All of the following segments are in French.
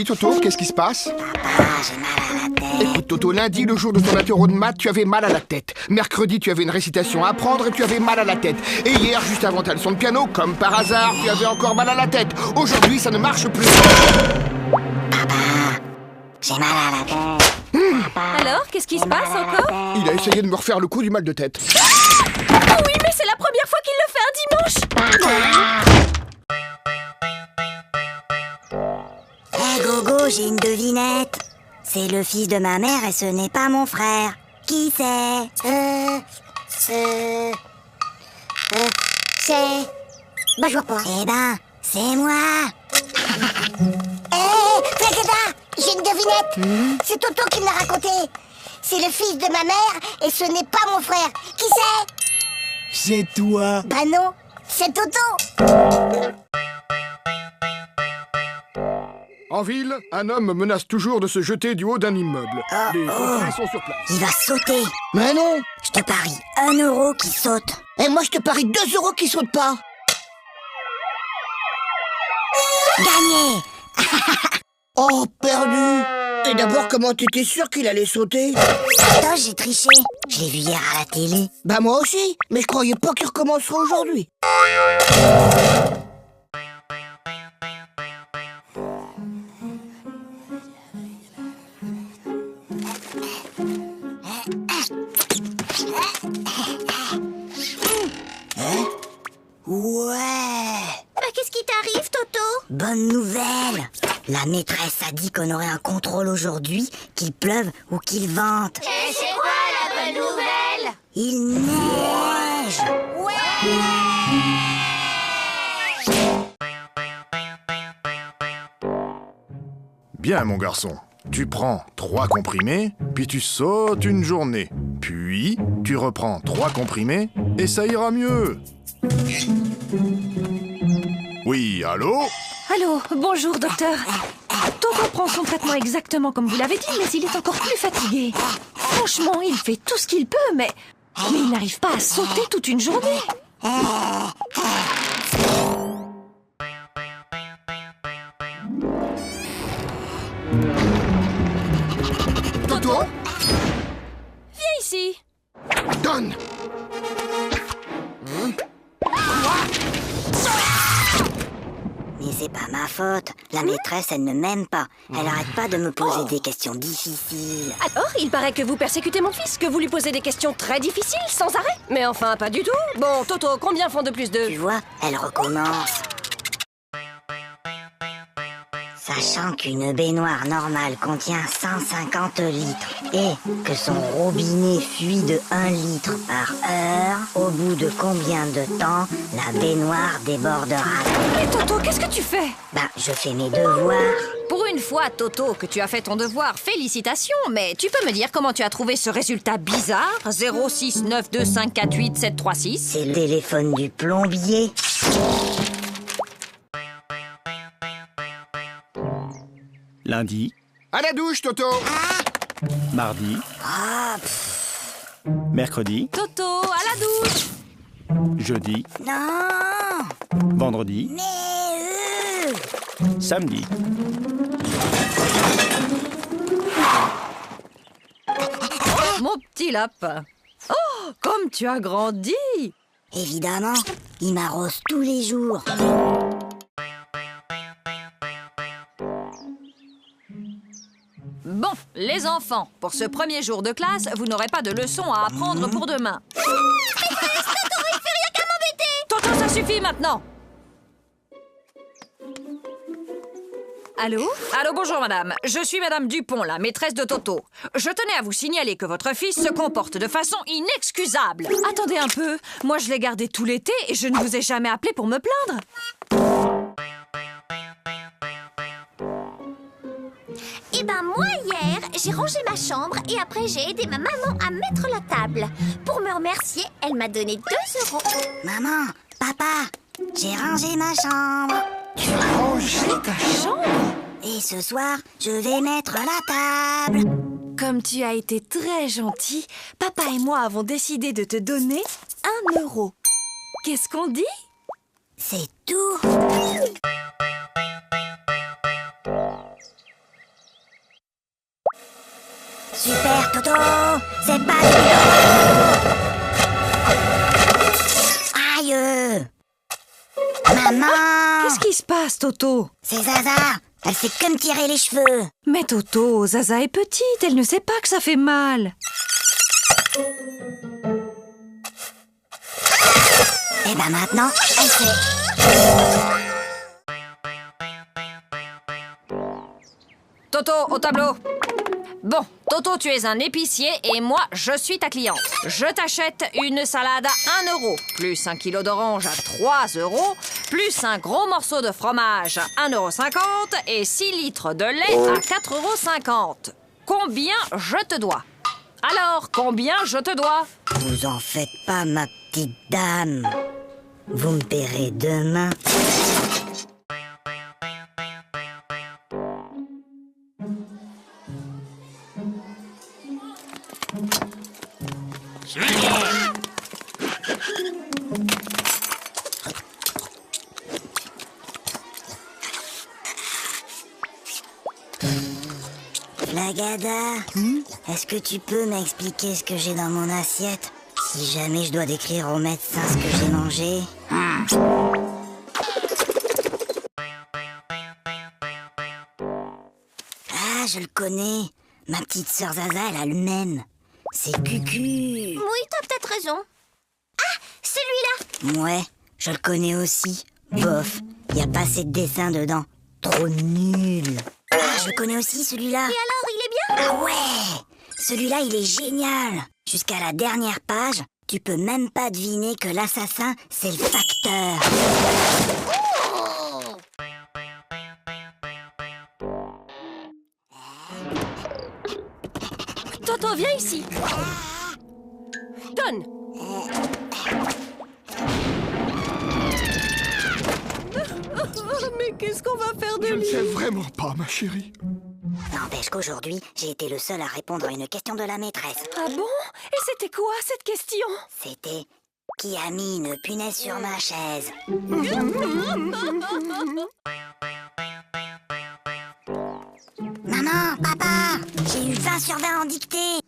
Oui, Toto, qu'est-ce qui se passe? Papa, j'ai mal à la tête. Écoute, Toto, lundi, le jour de ton apéro de maths, tu avais mal à la tête. Mercredi, tu avais une récitation à apprendre et tu avais mal à la tête. Et hier, juste avant ta leçon de piano, comme par hasard, tu avais encore mal à la tête. Aujourd'hui, ça ne marche plus. Papa, j'ai mal à la tête. Papa, Alors, qu'est-ce qui se j'ai mal passe à la encore? tête. Il a essayé de me refaire le coup du mal de tête. Oh oui, mais c'est la première fois qu'il le fait un dimanche. Hé Gogo, j'ai une devinette. C'est le fils de ma mère et ce n'est pas mon frère. Qui c'est? C'est... Bah je vois pas. Eh ben, c'est moi. Hé, Frédéda, j'ai une devinette. C'est Toto qui me l'a raconté. C'est le fils de ma mère et ce n'est pas mon frère. Qui c'est? C'est toi. Bah non, c'est Toto. En ville, un homme menace toujours de se jeter du haut d'un immeuble. Les pompiers sont sur place. Il va sauter. Mais non. Je te parie 1 euro qui saute. Et moi, je te parie 2 euros qui sautent pas. Gagné. Oh, perdu. Et d'abord, comment t'étais sûr qu'il allait sauter? Attends, j'ai triché. Je l'ai vu hier à la télé. Bah moi aussi, mais je croyais pas qu'il recommencerait aujourd'hui. Ouais. Bah, qu'est-ce qui t'arrive, Toto? Bonne nouvelle. La maîtresse a dit qu'on aurait un contrôle aujourd'hui, qu'il pleuve ou qu'il vente. Et c'est quoi la bonne nouvelle? Il neige. Bien, mon garçon. Tu prends 3 comprimés, puis tu sautes une journée. Puis, tu reprends 3 comprimés, et ça ira mieux. Oui, allô? Allô, bonjour docteur. Toto prend son traitement exactement comme vous l'avez dit, mais il est encore plus fatigué. Franchement, il fait tout ce qu'il peut, mais il n'arrive pas à sauter toute une journée. Toto, Viens ici. donne. Mais c'est pas ma faute. La maîtresse, elle ne m'aime pas. Elle arrête pas de me poser des questions difficiles. Alors, il paraît que vous persécutez mon fils, que vous lui posez des questions très difficiles, sans arrêt. Mais enfin, pas du tout. Bon, Toto, combien font de plus Tu de... vois, elle recommence. Sachant qu'une baignoire normale contient 150 litres et que son robinet fuit de 1 litre par heure, au bout de combien de temps la baignoire débordera? Mais Toto, qu'est-ce que tu fais? Bah, je fais mes devoirs. Pour une fois, Toto, que tu as fait ton devoir, félicitations, mais tu peux me dire comment tu as trouvé ce résultat bizarre? 06925487736. C'est le téléphone du plombier. Lundi, À la douche, Toto. mardi, mercredi, Toto, à la douche. jeudi, Non, vendredi, mais samedi. Mon petit lapin. Oh, comme tu as grandi. évidemment, il m'arrose tous les jours. Bon, les enfants, pour ce premier jour de classe, vous n'aurez pas de leçons à apprendre pour demain. Toto, ça suffit maintenant. Allô? Allô, bonjour madame. Je suis madame Dupont, la maîtresse de Toto. Je tenais à vous signaler que votre fils se comporte de façon inexcusable. Attendez un peu. Moi, je l'ai gardé tout l'été et je ne vous ai jamais appelé pour me plaindre. Eh ben moi hier, j'ai rangé ma chambre et après j'ai aidé ma maman à mettre la table. Pour me remercier, elle m'a donné 2 euros. Maman, papa, j'ai rangé ma chambre. Tu as rangé ta chambre? Et ce soir, je vais mettre la table. Comme tu as été très gentil, papa et moi avons décidé de te donner 1 euro. Qu'est-ce qu'on dit? C'est tout. c'est pas... Aïe! Maman! Qu'est-ce qui se passe, Toto? C'est Zaza! Elle fait que me tirer les cheveux! Mais Toto, Zaza est petite, elle ne sait pas que ça fait mal. Et ben maintenant, elle sait. Toto, au tableau. Bon, Toto, tu es un épicier et moi, je suis ta cliente. Je t'achète une salade à 1 euro, plus 1 kilo d'orange à 3 euros, plus un gros morceau de fromage à 1,50 € et 6 litres de lait à 4,50 €. Combien je te dois? Alors, combien je te dois? Vous en faites pas, ma petite dame. Vous me paierez demain. Flagada, est-ce que tu peux m'expliquer ce que j'ai dans mon assiette? Si jamais je dois décrire au médecin ce que j'ai mangé. Ah, je le connais. Ma petite sœur Zaza, elle a le même. C'est Cucu. Oui, t'as peut-être raison. Ah, celui-là. Ouais, je le connais aussi. Bof, y a pas assez de dessins dedans. Trop nul. Ah, je le connais aussi, celui-là. Et alors, il est bien? Ah ouais! Celui-là, il est génial! Jusqu'à la dernière page, tu peux même pas deviner que l'assassin, c'est le facteur. Toto, viens ici. Donne. Mais qu'est-ce qu'on va faire de Je ne lui? sais vraiment pas, ma chérie. N'empêche qu'aujourd'hui, j'ai été le seul à répondre à une question de la maîtresse. Ah bon? Et c'était quoi cette question? C'était « Qui a mis une punaise sur ma chaise ?» Maman, papa, j'ai eu 20 sur 20 en dictée.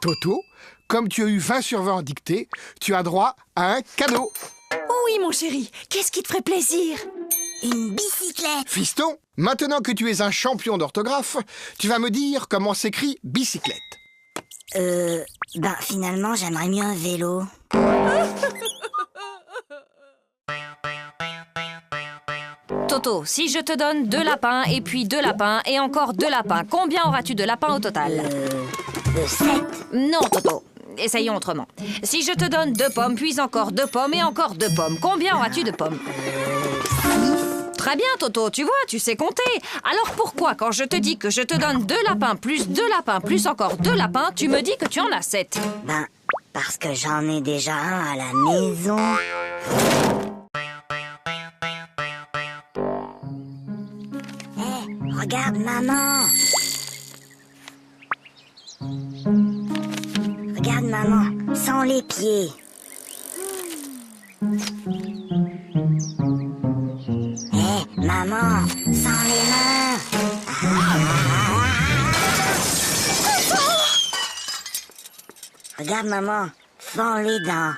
Toto, comme tu as eu 20 sur 20 en dictée, tu as droit à un cadeau. Oui, mon chéri. Qu'est-ce qui te ferait plaisir? Une bicyclette. Fiston, maintenant que tu es un champion d'orthographe, tu vas me dire comment s'écrit bicyclette. Ben finalement, j'aimerais mieux un vélo. Toto, si je te donne 2 lapins et puis 2 lapins et encore 2 lapins, combien auras-tu de lapins au total? 7. Non, Toto. Essayons autrement. Si je te donne 2 pommes, puis encore 2 pommes et encore 2 pommes, combien auras-tu de pommes? Très bien, Toto, tu vois, tu sais compter. Alors pourquoi, quand je te dis que je te donne 2 lapins, plus 2 lapins, plus encore 2 lapins, tu me dis que tu en as 7? Ben, parce que j'en ai déjà un à la maison. Hé, regarde maman. Regarde maman, sans les pieds. Hé, maman, sans les mains. Regarde maman, sans les dents.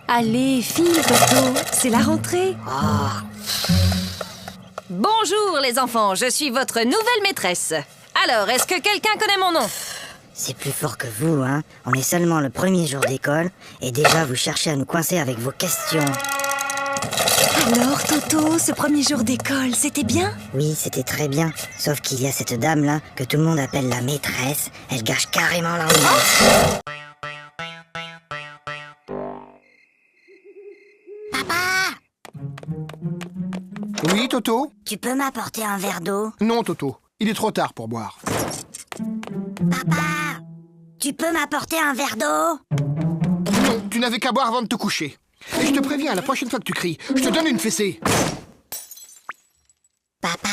Allez, file, Toto, c'est la rentrée. Bonjour, les enfants, je suis votre nouvelle maîtresse. Alors, est-ce que quelqu'un connaît mon nom? C'est plus fort que vous, hein. On est seulement le premier jour d'école et déjà vous cherchez à nous coincer avec vos questions. Alors, Toto, ce premier jour d'école, c'était bien? Oui, c'était très bien. Sauf qu'il y a cette dame-là que tout le monde appelle la maîtresse. Elle gâche carrément l'ambiance. Papa! Oui, Toto? Tu peux m'apporter un verre d'eau? Non, Toto. Il est trop tard pour boire. Papa! Tu peux m'apporter un verre d'eau? Non, tu n'avais qu'à boire avant de te coucher. Et je te préviens, la prochaine fois que tu cries, je te donne une fessée. Papa,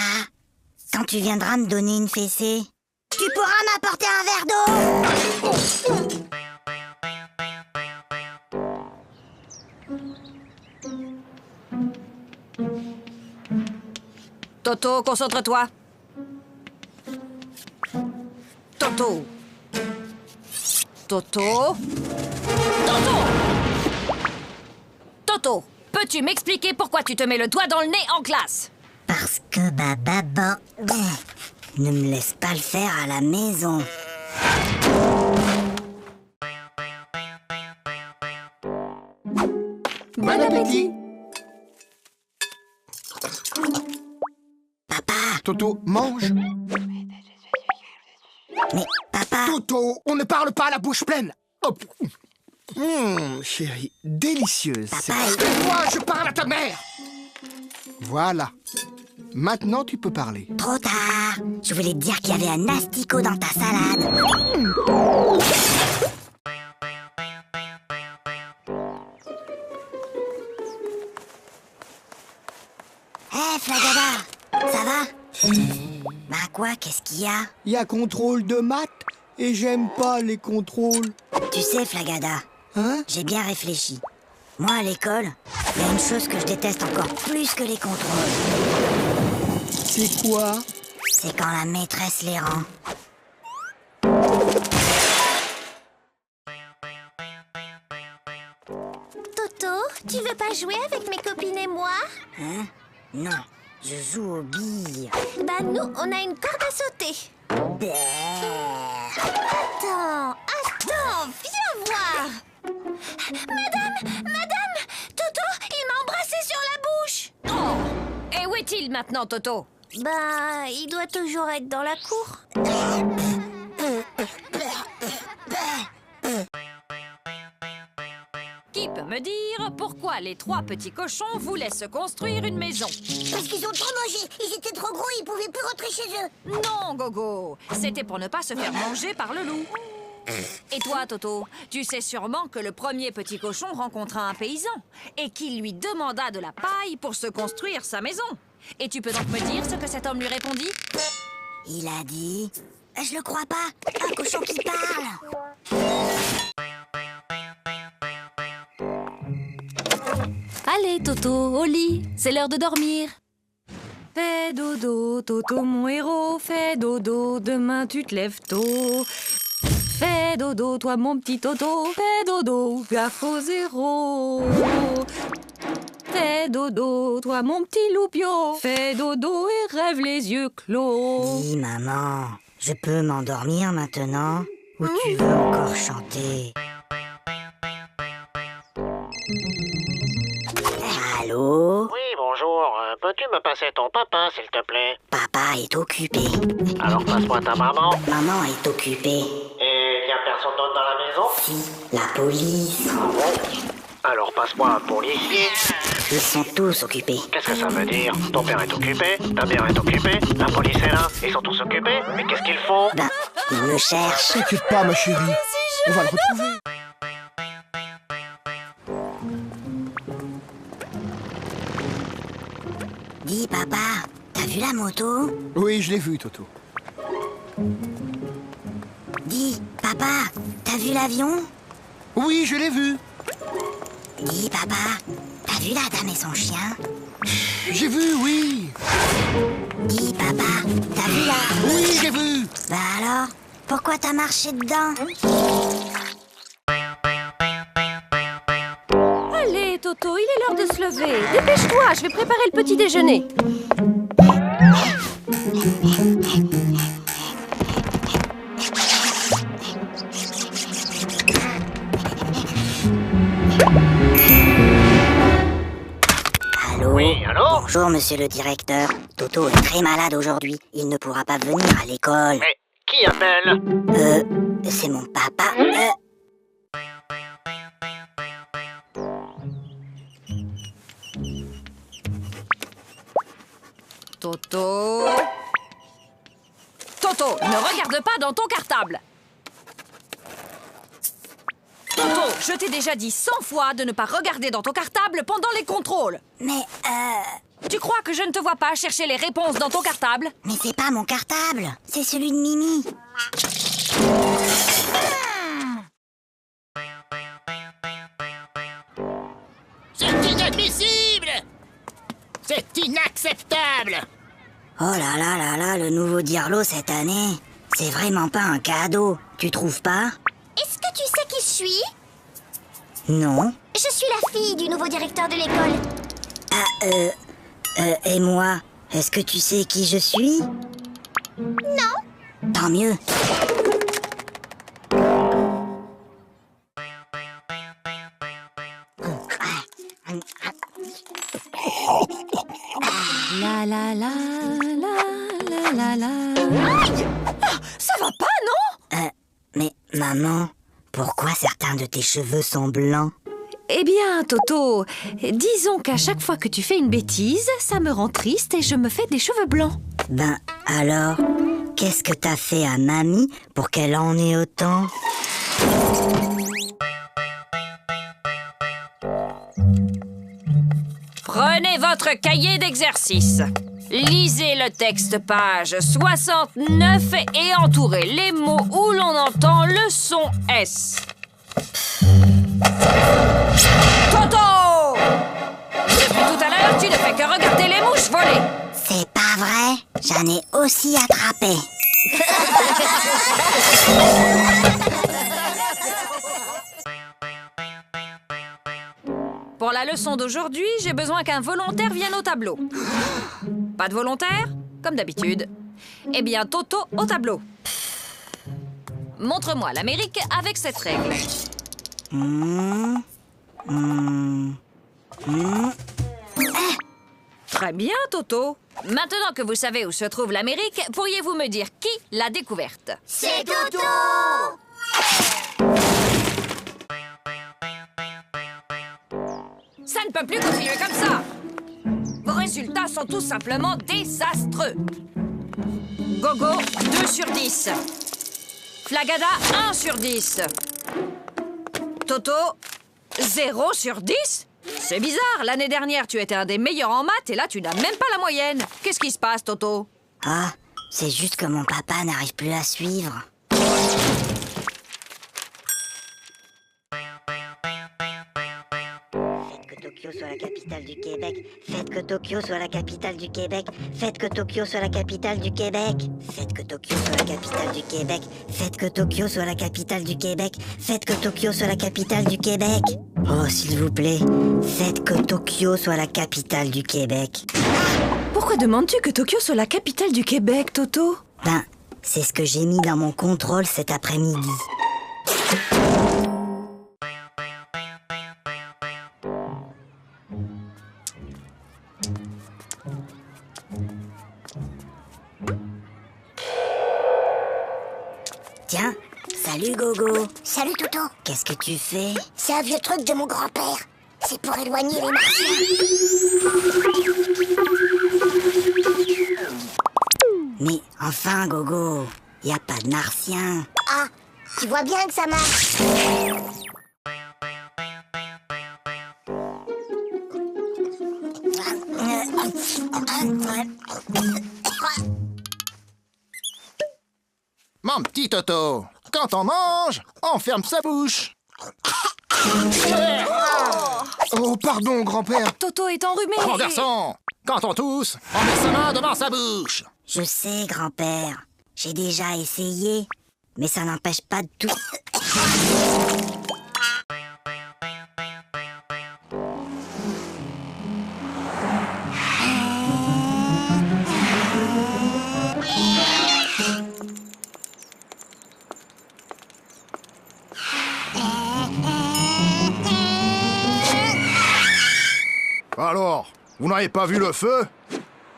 quand tu viendras me donner une fessée, tu pourras m'apporter un verre d'eau? Toto, concentre-toi. Toto. Toto. Toto. Toto, peux-tu m'expliquer pourquoi tu te mets le doigt dans le nez en classe? Parce que maman ne me laisse pas le faire à la maison. Bon appétit. Papa, Toto, mange. mais papa, Toto, on ne parle pas à la bouche pleine. Hop. Chérie, délicieuse. Papa, Moi, je parle à ta mère. Voilà. Maintenant, tu peux parler. trop tard. Je voulais te dire qu'il y avait un asticot dans ta salade. Hé, Flagada, ça va? Bah quoi, qu'est-ce qu'il y a? Il y a contrôle de maths et j'aime pas les contrôles. Tu sais, Flagada, Hein? j'ai bien réfléchi. Moi, à l'école, il y a une chose que je déteste encore plus que les contrôles. C'est quoi? C'est quand la maîtresse les rend. Toto, tu veux pas jouer avec mes copines et moi? Hein? Non, je joue aux billes. Bah nous, on a une corde à sauter. Attends, viens voir. Madame, Toto, il m'a embrassé sur la bouche. Oh! Et où est-il maintenant, Toto? Bah, il doit toujours être dans la cour. Qui peut me dire pourquoi les 3 petits cochons voulaient se construire une maison? Parce qu'ils ont trop mangé, ils étaient trop gros, ils pouvaient plus rentrer chez eux. Non, Gogo, c'était pour ne pas se faire manger par le loup. Et toi, Toto, tu sais sûrement que le premier petit cochon rencontra un paysan et qu'il lui demanda de la paille pour se construire sa maison. Et tu peux donc me dire ce que cet homme lui répondit? Il a dit... Je le crois pas, un cochon qui parle. Allez, Toto, au lit, c'est l'heure de dormir. Fais dodo, Toto, mon héros, fais dodo, demain tu te lèves tôt. Fais dodo, toi mon petit Toto, fais dodo, gaffe au zéro. Fais dodo, toi mon petit loupio, fais dodo et rêve les yeux clos. Dis, maman, je peux m'endormir maintenant? Ou tu veux encore chanter? Allô? Oui, bonjour. Peux-tu me passer ton papa, s'il te plaît? Papa est occupé. Alors passe-moi ta maman. Maman est occupée. Et y a personne d'autre dans la maison? Si, la police. Alors passe-moi un policier. Ils sont tous occupés. Qu'est-ce que ça veut dire? Ton père est occupé, ta mère est occupée, la police est là, ils sont tous occupés. Mais qu'est-ce qu'ils font? Ben, ils me cherchent. T'inquiète pas, ma chérie. On va le retrouver. Dis, papa, t'as vu la moto? Oui, je l'ai vu, Toto. Dis, papa, t'as vu l'avion? Oui, je l'ai vu. Dis, papa, t'as vu la dame et son chien? J'ai vu, oui. Dis, papa, t'as vu la... Oui, j'ai vu. Bah alors, pourquoi t'as marché dedans? Allez, Toto, il est l'heure de se lever. Dépêche-toi, je vais préparer le petit déjeuner. Allô? Oui, allô? Bonjour, monsieur le directeur. Toto est très malade aujourd'hui. Il ne pourra pas venir à l'école. Mais qui appelle? C'est mon papa. Toto. Toto, ne regarde pas dans ton cartable. Toto, je t'ai déjà dit 100 fois de ne pas regarder dans ton cartable pendant les contrôles. Mais, Tu crois que je ne te vois pas chercher les réponses dans ton cartable? mais c'est pas mon cartable. C'est celui de Mimi. C'est inadmissible! C'est inacceptable! Oh là là là là, le nouveau Dirlo cette année, c'est vraiment pas un cadeau, tu trouves pas? Est-ce que tu sais qui je suis? Non. Je suis la fille du nouveau directeur de l'école. Et moi, est-ce que tu sais qui je suis? Non. Tant mieux. La la la la la la la. Aïe! Ah, ça va pas, non? Mais maman, pourquoi certains de tes cheveux sont blancs? Eh bien, Toto, disons qu'à chaque fois que tu fais une bêtise, ça me rend triste et je me fais des cheveux blancs. Ben alors, qu'est-ce que t'as fait à mamie pour qu'elle en ait autant? Prenez votre cahier d'exercice. Lisez le texte page 69 et entourez les mots où l'on entend le son S. Toto! Depuis tout à l'heure, tu ne fais que regarder les mouches voler. C'est pas vrai, j'en ai aussi attrapé. Pour la leçon d'aujourd'hui, j'ai besoin qu'un volontaire vienne au tableau. Pas de volontaire? Comme d'habitude. Eh bien, Toto au tableau. Montre-moi l'Amérique avec cette règle. Très bien, Toto. Maintenant que vous savez où se trouve l'Amérique, pourriez-vous me dire qui l'a découverte? C'est Toto. Ça ne peut plus continuer comme ça. Vos résultats sont tout simplement désastreux. Gogo, 2 sur 10. Flagada, 1 sur 10. Toto, 0 sur 10? C'est bizarre, l'année dernière, tu étais un des meilleurs en maths et là, tu n'as même pas la moyenne. Qu'est-ce qui se passe, Toto? Ah, c'est juste que mon papa n'arrive plus à suivre. Tokyo soit la capitale du Québec. Faites que Tokyo soit la capitale du Québec. Faites que Tokyo soit la capitale du Québec. Faites que Tokyo soit la capitale du Québec. Faites que Tokyo soit la capitale du Québec. Faites que Tokyo soit la capitale du Québec. Oh, s'il vous plaît, faites que Tokyo soit la capitale du Québec. Pourquoi demandes-tu que Tokyo soit la capitale du Québec, Toto? Ben, c'est ce que j'ai mis dans mon contrôle cet après-midi. Tiens, salut Gogo. Salut Toto. Qu'est-ce que tu fais? C'est un vieux truc de mon grand-père. C'est pour éloigner les martiens. Mais enfin Gogo, y a pas de martien. Ah, tu vois bien que ça marche. Mon petit Toto, quand on mange, on ferme sa bouche. Oh, pardon, grand-père. Toto est enrhumé. Mon garçon, quand on tousse, on met sa main devant sa bouche. Je sais grand-père, j'ai déjà essayé, mais ça n'empêche pas de tout. Alors, vous n'avez pas vu le feu?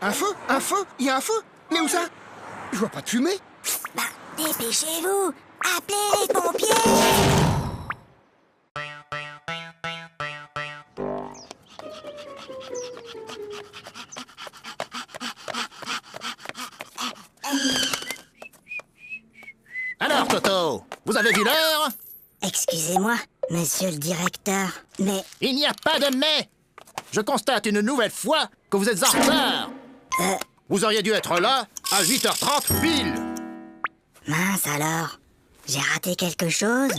Un feu? Un feu? Il y a un feu? Mais où ça? Je vois pas de fumée. Bah, dépêchez-vous. Appelez les pompiers. Alors, Toto, vous avez vu l'heure? Excusez-moi, monsieur le directeur, mais... Il n'y a pas de mais. Je constate une nouvelle fois que vous êtes en retard. Vous auriez dû être là à 8h30 pile. Mince alors, j'ai raté quelque chose?